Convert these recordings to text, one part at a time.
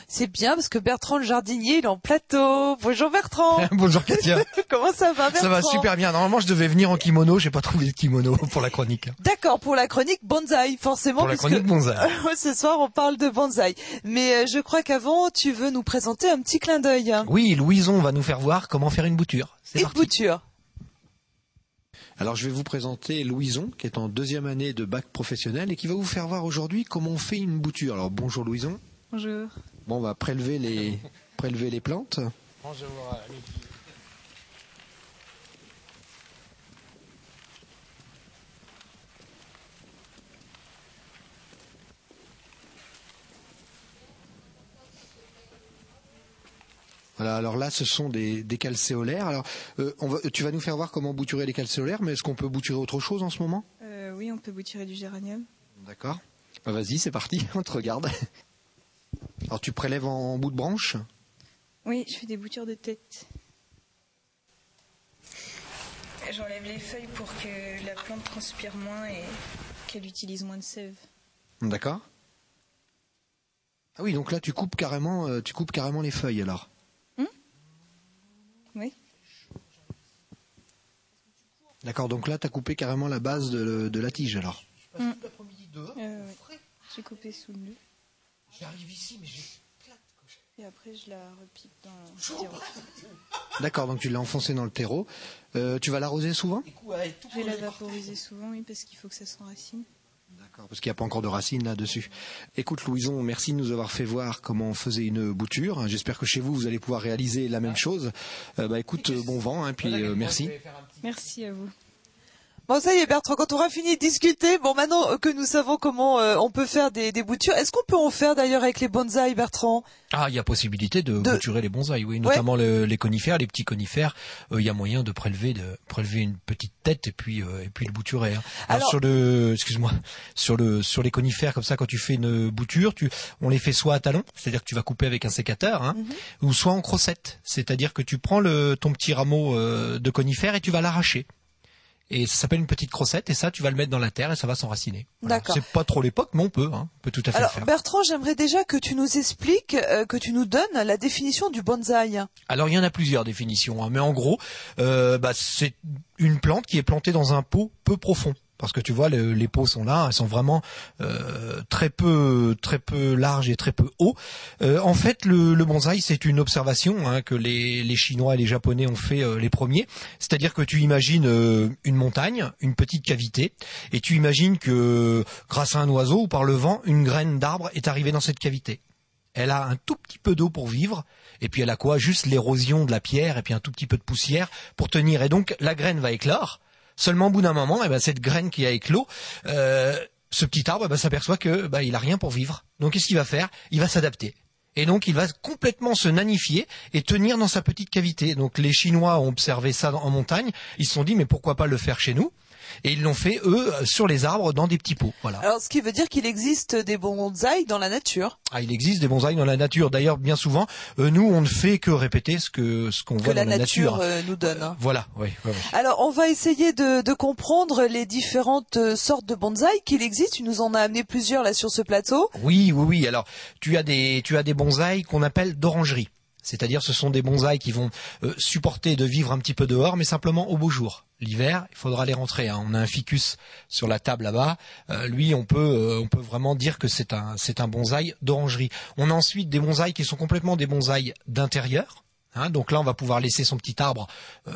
C'est bien parce que Bertrand le jardinier, il est en plateau. Bonjour Bertrand. Bonjour Katia. Comment ça va Bertrand? Ça va super bien. Normalement, je devais venir en kimono. J'ai pas trouvé de kimono pour la chronique. D'accord, pour la chronique bonsaï, forcément. Pour la chronique bonsaï. Ce soir, on parle de bonsaï. Mais je crois qu'avant, tu veux nous présenter un petit clin d'œil. Oui, Louison va nous faire voir comment faire une bouture. C'est parti. Une bouture. Alors je vais vous présenter Louison, qui est en 2e année de bac professionnel et qui va vous faire voir aujourd'hui comment on fait une bouture. Alors bonjour Louison. Bonjour. Bon, on va prélever les plantes. Bonjour. Voilà, alors là, ce sont des calcéolaires. Alors, tu vas nous faire voir comment bouturer les calcéolaires, mais est-ce qu'on peut bouturer autre chose en ce moment? Oui, on peut bouturer du géranium. D'accord. Bah, vas-y, c'est parti, on te regarde. Alors, tu prélèves en bout de branche? Oui, je fais des boutures de tête. J'enlève les feuilles pour que la plante transpire moins et qu'elle utilise moins de sève. D'accord. Ah oui, donc là, tu coupes carrément les feuilles, alors. Oui. D'accord, donc là, tu as coupé carrément la base de la tige, alors. Je passe tout l'après-midi dehors. Oui. J'ai coupé sous le nœud. J'arrive ici, mais j'ai... Et après, je la repique dans le terreau. D'accord, donc tu l'as enfoncé dans le terreau. Tu vas l'arroser souvent? Je vais la vaporiser souvent, oui, parce qu'il faut que ça s'enracine. D'accord, parce qu'il n'y a pas encore de racines là-dessus. Écoute Louison, merci de nous avoir fait voir comment on faisait une bouture. J'espère que chez vous, vous allez pouvoir réaliser la même chose. Écoute, bon vent, hein, puis merci. Merci à vous. Bon, ça y est Bertrand, quand on aura fini de discuter, bon maintenant que nous savons comment on peut faire des boutures, est-ce qu'on peut en faire d'ailleurs avec les bonsaïs, Bertrand? Ah, il y a possibilité de bouturer les bonsaïs, oui, notamment les conifères, les petits conifères. Il y a moyen de prélever une petite tête et puis le bouturer. Hein. Alors sur les conifères comme ça, quand tu fais une bouture, on les fait soit à talons, c'est-à-dire que tu vas couper avec un sécateur, hein, ou soit en crossette, c'est-à-dire que tu prends ton petit rameau de conifère et tu vas l'arracher. Et ça s'appelle une petite crossette, et ça, tu vas le mettre dans la terre et ça va s'enraciner. Voilà. D'accord. C'est pas trop l'époque, mais on peut tout à fait le faire. Alors, Bertrand, j'aimerais déjà que tu nous expliques, que tu nous donnes la définition du bonsaï. Alors, il y en a plusieurs définitions, hein, mais en gros, c'est une plante qui est plantée dans un pot peu profond. Parce que tu vois, les pots sont là, elles sont vraiment très peu larges et très peu hauts. En fait, le bonsaï, c'est une observation que les Chinois et les Japonais ont fait les premiers. C'est-à-dire que tu imagines une montagne, une petite cavité, et tu imagines que grâce à un oiseau ou par le vent, une graine d'arbre est arrivée dans cette cavité. Elle a un tout petit peu d'eau pour vivre, et puis elle a quoi? Juste l'érosion de la pierre et puis un tout petit peu de poussière pour tenir. Et donc la graine va éclore. Seulement au bout d'un moment, cette graine qui a éclos, ce petit arbre s'aperçoit que il a rien pour vivre. Donc qu'est-ce qu'il va faire? Il va s'adapter. Et donc il va complètement se nanifier et tenir dans sa petite cavité. Donc les Chinois ont observé ça en montagne, ils se sont dit mais pourquoi pas le faire chez nous? Et ils l'ont fait, eux, sur les arbres, dans des petits pots. Voilà. Alors, ce qui veut dire qu'il existe des bonsaïs dans la nature. Ah, il existe des bonsaïs dans la nature. D'ailleurs, bien souvent, nous, on ne fait que répéter ce qu'on voit dans la nature. Que la nature nous donne. Voilà, oui. Alors, on va essayer de comprendre les différentes sortes de bonsaïs qu'il existe. Tu nous en as amené plusieurs là sur ce plateau. Oui. Alors, tu as des bonsaïs qu'on appelle d'orangerie. C'est-à-dire, ce sont des bonsaïs qui vont supporter de vivre un petit peu dehors, mais simplement au beau jour. L'hiver, il faudra les rentrer. Hein. On a un ficus sur la table là-bas. Lui, on peut vraiment dire que c'est un bonsaï d'orangerie. On a ensuite des bonsaïs qui sont complètement des bonsaïs d'intérieur. Hein, donc là, on va pouvoir laisser son petit arbre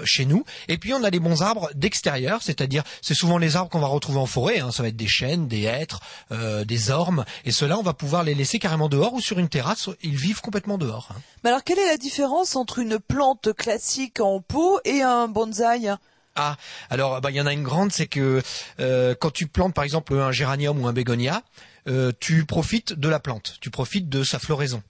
chez nous. Et puis, on a les bons arbres d'extérieur, c'est-à-dire, c'est souvent les arbres qu'on va retrouver en forêt. Hein, ça va être des chênes, des hêtres, des ormes. Et ceux-là, on va pouvoir les laisser carrément dehors ou sur une terrasse. Ils vivent complètement dehors. Hein. Mais alors, quelle est la différence entre une plante classique en pot et un bonsaï ? Ah, alors il y en a une grande, c'est que quand tu plantes par exemple un géranium ou un bégonia, tu profites de la plante, tu profites de sa floraison.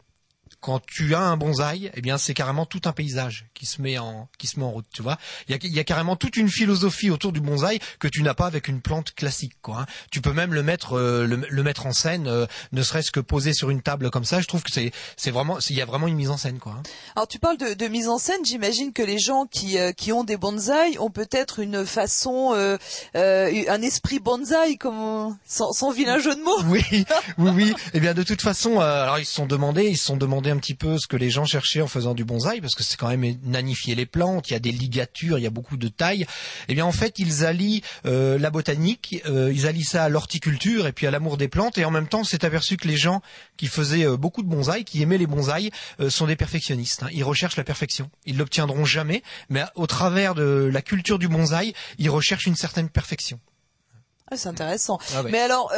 quand tu as un bonsaï, eh bien c'est carrément tout un paysage qui se met en route, tu vois. Il y a carrément toute une philosophie autour du bonsaï que tu n'as pas avec une plante classique, quoi. Hein. Tu peux même le mettre en scène, ne serait-ce que posé sur une table comme ça. Je trouve que c'est vraiment, il y a vraiment une mise en scène, quoi. Hein. Alors tu parles de mise en scène. J'imagine que les gens qui ont des bonsaïs ont peut-être une façon, un esprit bonsaï, comme sans vilain jeu de mots. Oui. Eh bien de toute façon, alors ils se sont demandé un petit peu ce que les gens cherchaient en faisant du bonsaï, parce que c'est quand même nanifier les plantes, il y a des ligatures, il y a beaucoup de taille. Eh bien en fait ils allient la botanique, ils allient ça à l'horticulture et puis à l'amour des plantes, et en même temps on s'est aperçu que les gens qui faisaient beaucoup de bonsaï, qui aimaient les bonsaïs, sont des perfectionnistes. Hein. Ils recherchent la perfection. Ils l'obtiendront jamais, mais au travers de la culture du bonsaï, ils recherchent une certaine perfection. Ah, c'est intéressant. Ah ouais. Mais alors,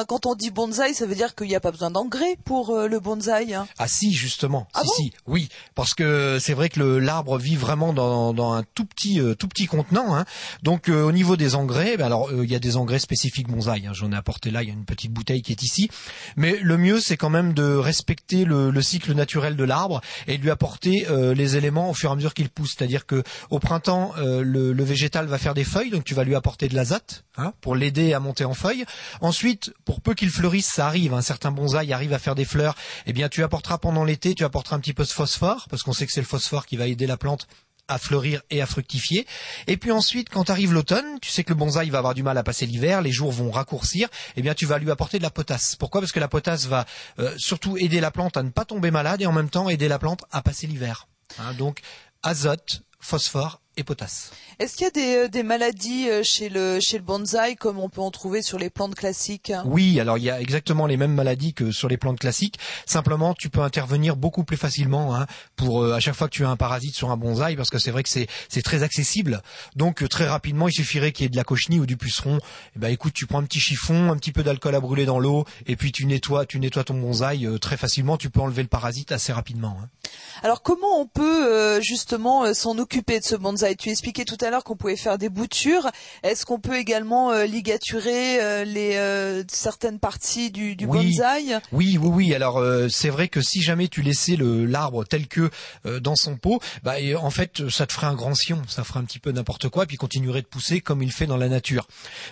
quand on dit bonsaï, ça veut dire qu'il n'y a pas besoin d'engrais pour le bonsaï. Hein. Ah si, justement. Ah bon si, oui, parce que c'est vrai que l'arbre vit vraiment dans un tout petit contenant. Hein. Donc au niveau des engrais, il y a des engrais spécifiques bonsaï. Hein. J'en ai apporté là, il y a une petite bouteille qui est ici. Mais le mieux, c'est quand même de respecter le cycle naturel de l'arbre et de lui apporter les éléments au fur et à mesure qu'il pousse. C'est-à-dire que au printemps, le végétal va faire des feuilles, donc tu vas lui apporter de l'azote, hein, pour l'aider à monter en feuilles. Ensuite, pour peu qu'il fleurisse, ça arrive, un certain bonsaï arrive à faire des fleurs, eh bien tu apporteras pendant l'été, tu apporteras un petit peu de phosphore, parce qu'on sait que c'est le phosphore qui va aider la plante à fleurir et à fructifier. Et puis ensuite, quand arrive l'automne, tu sais que le bonsaï va avoir du mal à passer l'hiver, les jours vont raccourcir, eh bien tu vas lui apporter de la potasse. Pourquoi ? Parce que la potasse va surtout aider la plante à ne pas tomber malade et en même temps aider la plante à passer l'hiver. Hein, donc azote, phosphore et potasse. Est-ce qu'il y a des maladies chez le bonsaï comme on peut en trouver sur les plantes classiques ? Oui, alors il y a exactement les mêmes maladies que sur les plantes classiques. Simplement, tu peux intervenir beaucoup plus facilement, hein, pour à chaque fois que tu as un parasite sur un bonsaï, parce que c'est vrai que c'est très accessible. Donc très rapidement, il suffirait qu'il y ait de la cochenille ou du puceron. Eh ben écoute, tu prends un petit chiffon, un petit peu d'alcool à brûler dans l'eau, et puis tu nettoies ton bonsaï très facilement. Tu peux enlever le parasite assez rapidement. Hein. Alors comment on peut justement s'en occuper de ce bonsaï ? Tu expliquais tout à l'heure qu'on pouvait faire des boutures. Est-ce qu'on peut également ligaturer certaines parties du bonsaï ? Oui. Alors c'est vrai que si jamais tu laissais l'arbre tel que dans son pot, en fait ça te ferait un grand sillon, ça ferait un petit peu n'importe quoi, et puis continuerait de pousser comme il fait dans la nature.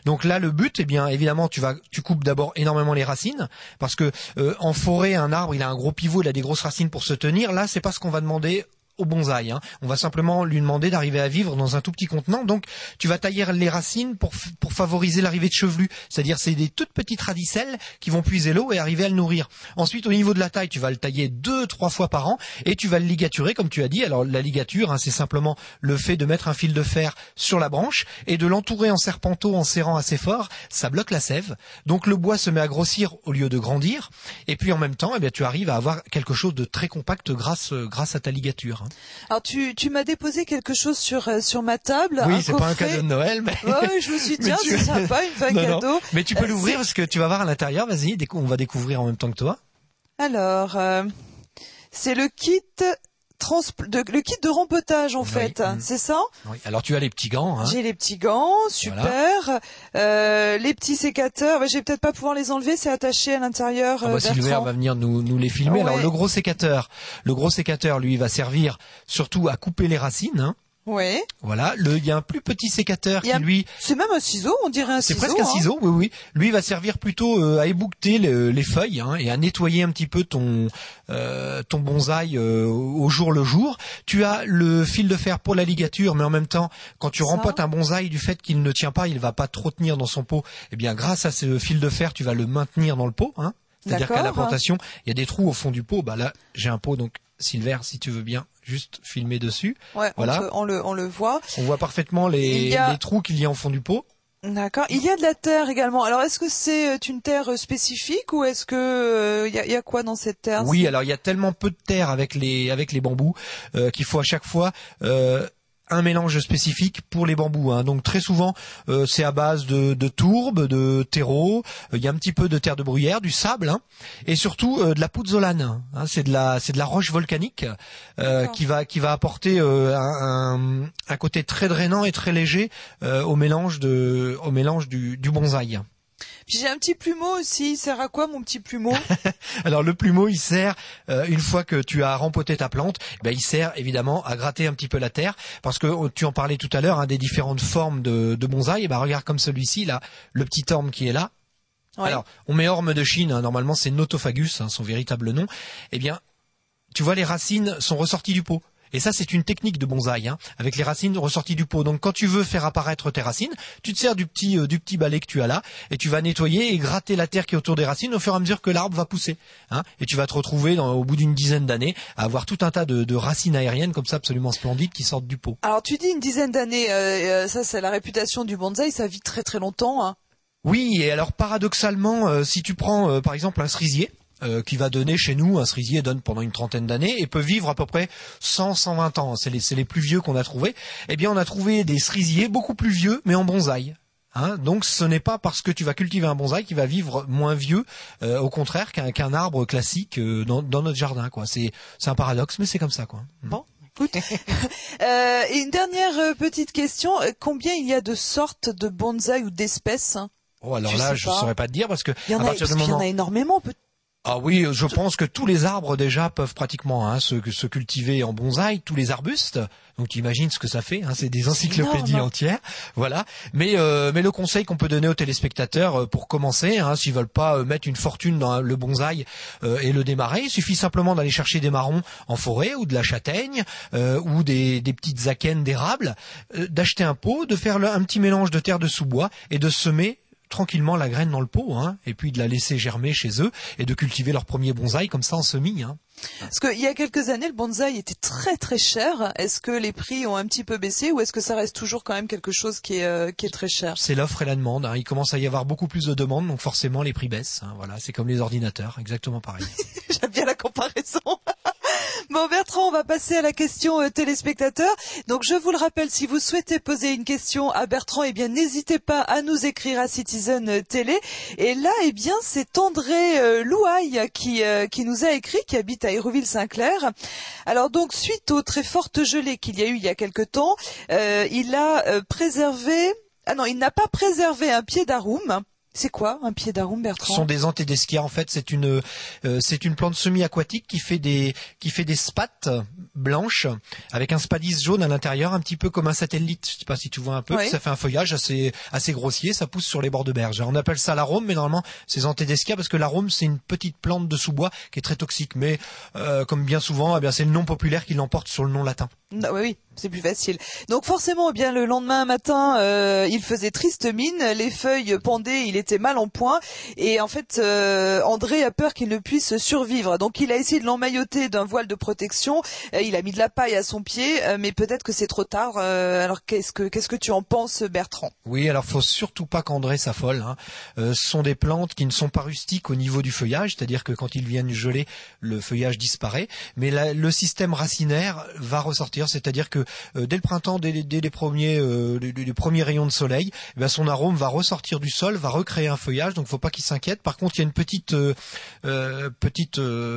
Donc là le but, évidemment tu coupes d'abord énormément les racines, parce que en forêt un arbre il a un gros pivot, il a des grosses racines pour se tenir. Là c'est pas ce qu'on va demander au bonsaï. Hein. On va simplement lui demander d'arriver à vivre dans un tout petit contenant. Donc, tu vas tailler les racines pour favoriser l'arrivée de chevelus. C'est-à-dire, c'est des toutes petites radicelles qui vont puiser l'eau et arriver à le nourrir. Ensuite, au niveau de la taille, tu vas le tailler 2-3 fois par an et tu vas le ligaturer, comme tu as dit. Alors, la ligature, hein, c'est simplement le fait de mettre un fil de fer sur la branche et de l'entourer en serpenteau en serrant assez fort. Ça bloque la sève. Donc, le bois se met à grossir au lieu de grandir. Et puis, en même temps, tu arrives à avoir quelque chose de très compact grâce à ta ligature. Hein. Alors tu m'as déposé quelque chose sur ma table. Oui, c'est pas un cadeau de Noël, mais. Ouais, je me suis dit tiens, c'est sympa, un cadeau. Non. Mais tu peux l'ouvrir parce que tu vas voir à l'intérieur. Vas-y, on va découvrir en même temps que toi. Alors, c'est le kit de rempotage en fait, c'est ça ? Oui. Alors tu as les petits gants. Hein. J'ai les petits gants, super. Voilà. Les petits sécateurs, je vais peut-être pas pouvoir les enlever, c'est attaché à l'intérieur. Sylvain va venir nous les filmer. Ouais. Alors le gros sécateur, lui, va servir surtout à couper les racines. Hein. Oui. Voilà, il y a un plus petit sécateur qui lui... C'est même un ciseau, on dirait un ciseau. C'est presque un ciseau, oui. Lui va servir plutôt à éboucter les feuilles, hein, et à nettoyer un petit peu ton bonsaï au jour le jour. Tu as le fil de fer pour la ligature, mais en même temps, quand tu rempotes un bonsaï, du fait qu'il ne tient pas, il va pas trop tenir dans son pot, eh bien grâce à ce fil de fer, tu vas le maintenir dans le pot. Hein. C'est-à-dire qu'à la plantation, il y a des trous au fond du pot. Là, j'ai un pot, donc Silver, si tu veux bien juste filmer dessus. Ouais, voilà. On le voit. On voit parfaitement les trous qu'il y a au fond du pot. D'accord. Il y a de la terre également. Alors, est-ce que c'est une terre spécifique ou est-ce que il y a quoi dans cette terre ? Oui, alors il y a tellement peu de terre avec les bambous qu'il faut à chaque fois un mélange spécifique pour les bambous. Hein. Donc très souvent, c'est à base de tourbe, de terreau. Il y a un petit peu de terre de bruyère, du sable, hein, et surtout de la pouzzolane. Hein. C'est de la roche volcanique qui va apporter un côté très drainant et très léger au mélange du bonsaï. Puis j'ai un petit plumeau aussi. Il sert à quoi mon petit plumeau? Alors le plumeau, il sert une fois que tu as rempoté ta plante, il sert évidemment à gratter un petit peu la terre, parce que tu en parlais tout à l'heure, des différentes formes de bonsaï. Regarde comme celui-ci là, le petit orme qui est là. Ouais. Alors on met orme de Chine, normalement c'est Notophagus, son véritable nom. Tu vois, les racines sont ressorties du pot. Et ça, c'est une technique de bonsaï, avec les racines ressorties du pot. Donc, quand tu veux faire apparaître tes racines, tu te sers du petit balai que tu as là, et tu vas nettoyer et gratter la terre qui est autour des racines au fur et à mesure que l'arbre va pousser. Et tu vas te retrouver, au bout d'une dizaine d'années, à avoir tout un tas de racines aériennes comme ça, absolument splendides, qui sortent du pot. Alors, tu dis une dizaine d'années, ça, c'est la réputation du bonsaï, ça vit très très longtemps. Oui, et alors paradoxalement, si tu prends par exemple un cerisier, qui va donner chez nous, un cerisier donne pendant une trentaine d'années et peut vivre à peu près 100-120 ans. C'est les plus vieux qu'on a trouvés. On a trouvé des cerisiers beaucoup plus vieux, mais en bonsaï. Donc ce n'est pas parce que tu vas cultiver un bonsaï qui va vivre moins vieux, au contraire qu'un arbre classique dans notre jardin, quoi. C'est un paradoxe, mais c'est comme ça, quoi. Bon. Et une dernière petite question, combien il y a de sortes de bonsaï ou d'espèces? Oh, alors là, je ne saurais pas te dire, parce que il y en a énormément. Ah oui, je pense que tous les arbres déjà peuvent pratiquement se cultiver en bonsaï, tous les arbustes. Donc tu imagines ce que ça fait, c'est des encyclopédies entières, voilà. Mais le conseil qu'on peut donner aux téléspectateurs pour commencer, s'ils veulent pas mettre une fortune dans le bonsaï et le démarrer, il suffit simplement d'aller chercher des marrons en forêt ou de la châtaigne ou des petites akènes d'érable, d'acheter un pot, de faire un petit mélange de terre de sous-bois et de semer tranquillement la graine dans le pot, et puis de la laisser germer chez eux et de cultiver leur premier bonsaï comme ça en semis. Parce qu'il y a quelques années, le bonsaï était très très cher. Est-ce que les prix ont un petit peu baissé ou est-ce que ça reste toujours quand même quelque chose qui est très cher? C'est l'offre et la demande. Il commence à y avoir beaucoup plus de demandes, donc forcément les prix baissent. Voilà, c'est comme les ordinateurs, exactement pareil. J'aime bien la comparaison. Bon Bertrand, on va passer à la question téléspectateur. Donc je vous le rappelle, si vous souhaitez poser une question à Bertrand, n'hésitez pas à nous écrire à Citizen Télé. Et là, c'est André Louaille qui nous a écrit, qui habite à Hérouville-Saint-Clair. Alors donc, suite aux très fortes gelées qu'il y a eu il y a quelque temps, il n'a pas préservé un pied d'arum. C'est quoi un pied d'arum, Bertrand? Ce sont des antédeschias. En fait, c'est une plante semi-aquatique qui fait des spattes blanches avec un spadice jaune à l'intérieur, un petit peu comme un satellite. Je sais pas si tu vois un peu. Oui. Ça fait un feuillage assez grossier. Ça pousse sur les bords de berge. On appelle ça l'arôme, mais normalement c'est antédeschias parce que l'arôme c'est une petite plante de sous-bois qui est très toxique. Mais comme bien souvent, c'est le nom populaire qui l'emporte sur le nom latin. Oui, c'est plus facile. Donc forcément, le lendemain matin, il faisait triste mine, les feuilles pendaient, il était mal en point, et en fait, André a peur qu'il ne puisse survivre. Donc il a essayé de l'emmailloter d'un voile de protection, il a mis de la paille à son pied, mais peut-être que c'est trop tard. Alors qu'est-ce que tu en penses, Bertrand? Oui, alors faut surtout pas qu'André s'affole. Ce sont des plantes qui ne sont pas rustiques au niveau du feuillage, c'est-à-dire que quand ils viennent geler, le feuillage disparaît, mais le système racinaire va ressortir. C'est-à-dire que dès le printemps, dès les premiers rayons de soleil, son arôme va ressortir du sol, va recréer un feuillage. Donc, faut pas qu'il s'inquiète. Par contre, il y a une petite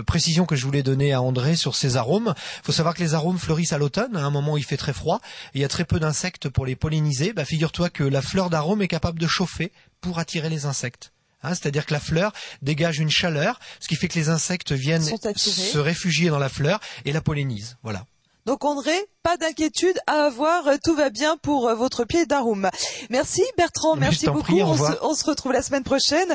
précision que je voulais donner à André sur ces arômes. Il faut savoir que les arômes fleurissent à l'automne, à un moment où il fait très froid. Et il y a très peu d'insectes pour les polliniser. Figure-toi que la fleur d'arôme est capable de chauffer pour attirer les insectes. C'est-à-dire que la fleur dégage une chaleur, ce qui fait que les insectes viennent se réfugier dans la fleur et la pollinisent. Voilà. Donc André, pas d'inquiétude à avoir, tout va bien pour votre pied d'arum. Merci Bertrand, merci beaucoup. On se retrouve la semaine prochaine.